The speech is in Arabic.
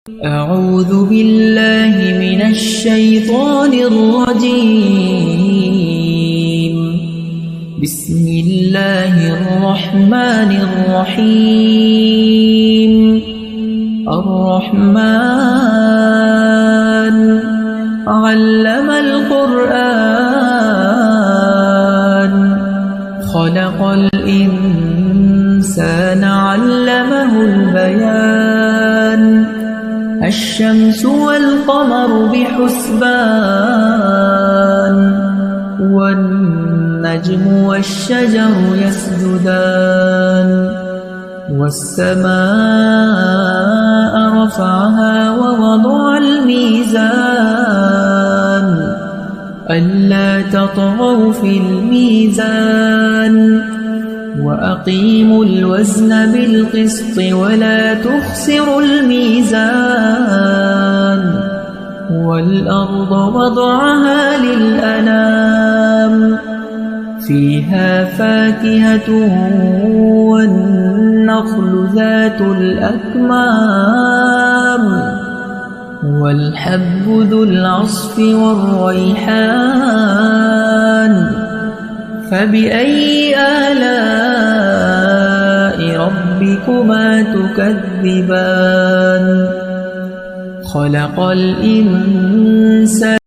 أعوذ بالله من الشيطان الرجيم. بسم الله الرحمن الرحيم. الرحمن علم القرآن خلق الإنسان علمه البيان الشمس والقمر بحسبان والنجم والشجر يسجدان والسماء رفعها ووضع الميزان ألا تطغوا في الميزان وأقيموا الوزن بالقسط ولا تخسروا الميزان والأرض وضعها للأنام فيها فاكهة والنخل ذات الأكمام والحب ذو العصف والريحان فبأي آلاء ربكما تكذبان خلق الإنسان